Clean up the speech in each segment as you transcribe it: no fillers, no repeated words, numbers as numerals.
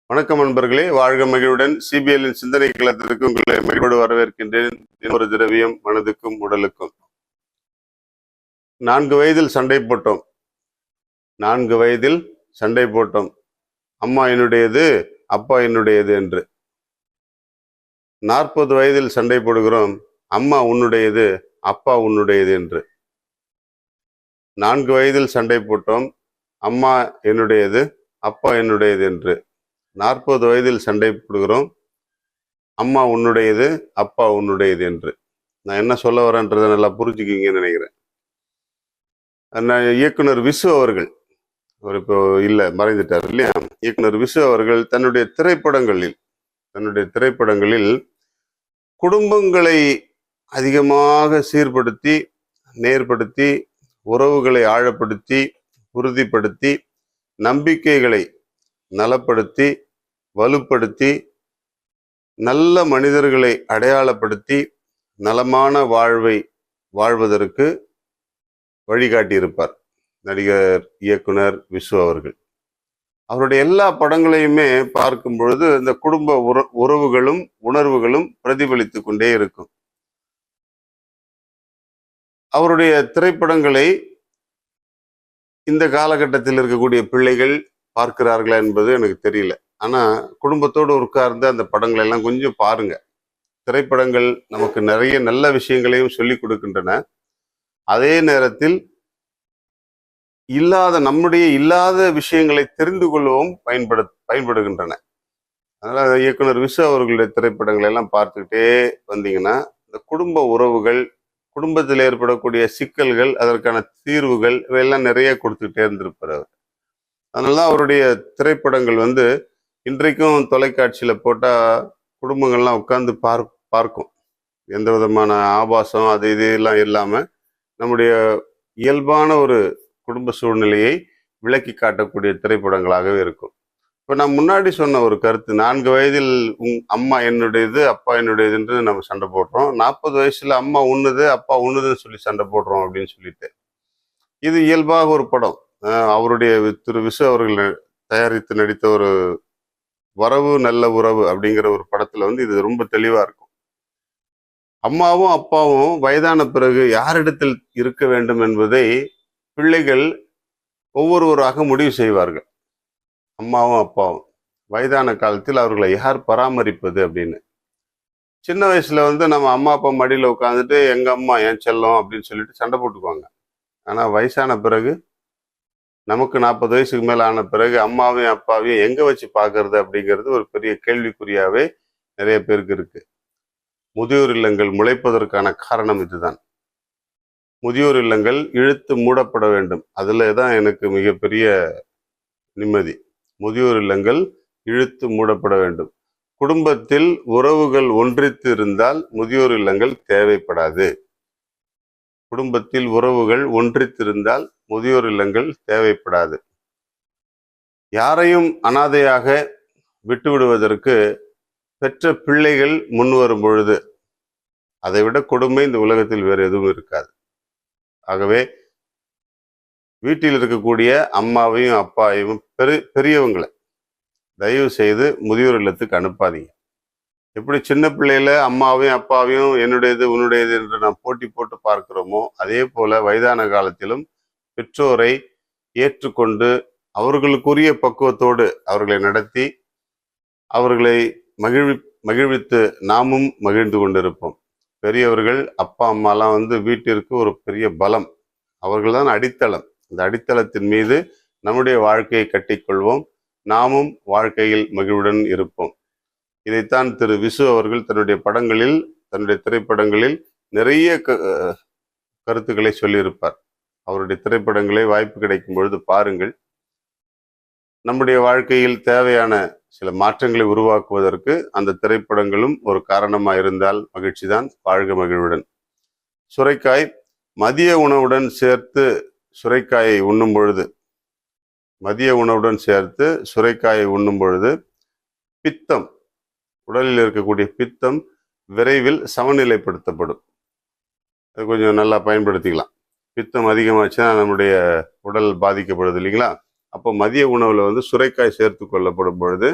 வணக்கம் நண்பர்களே, வாழ்க மகிழ்வுடன் சிபிஎல்லின் சிந்தனை களத்திற்கு உங்களை மகிழ்வோடு வரவேற்கின்றேன். ஒரு திரவியம் மனதுக்கும் உடலுக்கும். 4 வயதில் சண்டை போட்டோம். 4 வயதில் சண்டை போட்டோம். அம்மா என்னுடையது, அப்பா என்னுடையது என்று. 40 வயதில் சண்டை போடுகிறோம். அம்மா உன்னுடையது, அப்பா உன்னுடையது என்று. 4 வயதில் சண்டை போட்டோம். அம்மா என்னுடையது, அப்பா என்னுடையது என்று. 40 வயதில் சண்டை போடுகிறோம். அம்மா உன்னுடையது, அப்பா உன்னுடையது என்று. நான் என்ன சொல்ல வரேன்றதை நல்லா புரிஞ்சுக்கிங்கன்னு நினைக்கிறேன். இயக்குனர் விசு அவர்கள், அவர் இப்போ இல்லை, மறைந்துட்டார் இல்லையா? இயக்குனர் விசு அவர்கள் தன்னுடைய திரைப்படங்களில் குடும்பங்களை அதிகமாக சீர்படுத்தி, நேர்படுத்தி, உறவுகளை ஆழப்படுத்தி, உறுதிப்படுத்தி, நம்பிக்கைகளை நலப்படுத்தி, வலுப்படுத்தி, நல்ல மனிதர்களை அடையாளப்படுத்தி, நலமான வாழ்வை வாழ்வதற்கு வழிகாட்டியிருப்பார் நடிகர் இயக்குனர் விசு அவர்கள். அவருடைய எல்லா படங்களையுமே பார்க்கும் பொழுது இந்த குடும்ப உறவுகளும் உணர்வுகளும் பிரதிபலித்து கொண்டே இருக்கும். அவருடைய திரைப்படங்களை இந்த காலகட்டத்தில் இருக்கக்கூடிய பிள்ளைகள் பார்க்கிறார்களா என்பது எனக்கு தெரியல. ஆனா குடும்பத்தோடு உட்கார்ந்து அந்த படங்களை எல்லாம் கொஞ்சம் பாருங்க. திரைப்படங்கள் நமக்கு நிறைய நல்ல விஷயங்களையும் சொல்லி கொடுக்கின்றன. அதே நேரத்தில் நம்முடைய இல்லாத விஷயங்களை தெரிந்து கொள்ளவும் பயன்படுகின்றன. அதனால இயக்குனர் விசு அவர்களுடைய திரைப்படங்களை எல்லாம் பார்த்துக்கிட்டே வந்தீங்கன்னா இந்த குடும்ப உறவுகள், குடும்பத்தில் ஏற்படக்கூடிய சிக்கல்கள், அதற்கான தீர்வுகள் இவையெல்லாம் நிறைய கொடுத்துக்கிட்டே இருந்திருப்பார் அவர். அதனால அவருடைய திரைப்படங்கள் இன்றைக்கும் தொலைக்காட்சியில போட்டா குடும்பங்கள்லாம் உட்கார்ந்து பார்க்கும். எந்த விதமான ஆபாசம் அது இது எல்லாம் இல்லாம நம்முடைய இயல்பான ஒரு குடும்ப சூழ்நிலையை விளக்கி காட்டக்கூடிய திரைப்படங்களாகவே இருக்கும். இப்ப நான் முன்னாடி சொன்ன ஒரு கருத்து, 4 வயதில் அம்மா என்னுடையது, அப்பா என்னுடையது என்று நம்ம சண்டை போடுறோம். 40 வயசுல அம்மா உண்ணுது, அப்பா உண்ணுதுன்னு சொல்லி சண்டை போடுறோம் அப்படின்னு சொல்லிட்டு. இது இயல்பாக ஒரு படம். அவருடைய திரு விசு அவர்கள் தயாரித்து நடித்த ஒரு வரவு நல்ல உறவு அப்படிங்கிற ஒரு படத்துல இது ரொம்ப தெளிவா இருக்கும். அம்மாவும் அப்பாவும் வயதான பிறகு யாரிடத்தில் இருக்க வேண்டும் என்பதை பிள்ளைகள் ஒவ்வொருவராக முடிவு செய்வார்கள். அம்மாவும் அப்பாவும் வயதான காலத்தில் அவர்களை யார் பராமரிப்பது அப்படின்னு. சின்ன வயசுல நம்ம அம்மா அப்பா மடியில உட்காந்துட்டு எங்க அம்மா என் செல்லம் அப்படின்னு சொல்லிட்டு சண்டை போட்டுக்குவாங்க. ஆனா வயசான பிறகு, நமக்கு 40 வயசுக்கு மேல ஆன பிறகு அம்மாவையும் அப்பாவையும் எங்க வச்சு பார்க்கறது அப்படிங்கிறது ஒரு பெரிய கேள்விக்குறியாவே நிறைய பேருக்கு இருக்கு. முதியோர் இல்லங்கள் முளைப்பதற்கான காரணம் இதுதான். முதியோர் இல்லங்கள் இழுத்து மூடப்பட வேண்டும். அதுல தான் எனக்கு மிகப்பெரிய நிம்மதி. முதியோர் இல்லங்கள் இழுத்து மூடப்பட வேண்டும். குடும்பத்தில் உறவுகள் ஒன்றித்து இருந்தால் முதியோர் இல்லங்கள் தேவைப்படாது. குடும்பத்தில் உறவுகள் ஒன்றித்திருந்தால் முதியோர் இல்லங்கள் தேவைப்படாது. யாரையும் அனாதையாக விட்டுவிடுவதற்கு பெற்ற பிள்ளைகள் முன்வரும் பொழுது அதை விட கொடுமை இந்த உலகத்தில் வேறு எதுவும் இருக்காது. ஆகவே வீட்டில் இருக்கக்கூடிய அம்மாவையும் அப்பாவையும் பெரியவங்களை தயவு செய்து முதியோர் இல்லத்துக்கு அனுப்பாதீங்க. எப்படி சின்ன பிள்ளையில அம்மாவையும் அப்பாவையும் என்னுடையது உன்னுடையது என்று நாம் போட்டி போட்டு பார்க்கிறோமோ, அதே போல வயதான காலத்திலும் பெற்றோரை ஏற்றுக்கொண்டு அவர்களுக்குரிய பக்குவத்தோடு அவர்களை நடத்தி அவர்களை மகிழ்வித்து நாமும் மகிழ்ந்து கொண்டிருப்போம். பெரியவர்கள் அப்பா அம்மாலாம் வீட்டிற்கு ஒரு பெரிய பலம். அவர்கள்தான் அடித்தளம். அந்த அடித்தளத்தின் மீது நம்முடைய வாழ்க்கையை கட்டிக்கொள்வோம். நாமும் வாழ்க்கையில் மகிழ்வுடன் இருப்போம். இதைத்தான் திரு விசு அவர்கள் தன்னுடைய திரைப்படங்களில் நிறைய கருத்துக்களை சொல்லியிருப்பார். அவருடைய திரைப்படங்களை வாய்ப்பு கிடைக்கும் பொழுது பாருங்கள். நம்முடைய வாழ்க்கையில் தேவையான சில மாற்றங்களை உருவாக்குவதற்கு அந்த திரைப்படங்களும் ஒரு காரணமாக இருந்தால் மகிழ்ச்சிதான். வாழ்க மகிழ்வுடன். சுரைக்காய் மதிய உணவுடன் சேர்த்து சுரைக்காயை உண்ணும் பொழுது பித்தம், உடலில் இருக்கக்கூடிய பித்தம் விரைவில் சமநிலைப்படுத்தப்படும். அது கொஞ்சம் நல்லா பயன்படுத்திக்கலாம். பித்தம் அதிகமாச்சுன்னா நம்முடைய உடல் பாதிக்கப்படுது இல்லைங்களா? அப்போ மதிய உணவுல சுரைக்காய் சேர்த்து கொள்ளப்படும் பொழுது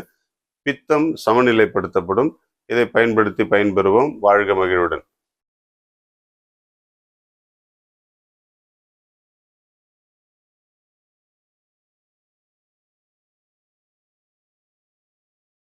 பித்தம் சமநிலைப்படுத்தப்படும். இதை பயன்படுத்தி பயன்பெறுவோம். வாழ்க மகிழ்வுடன்.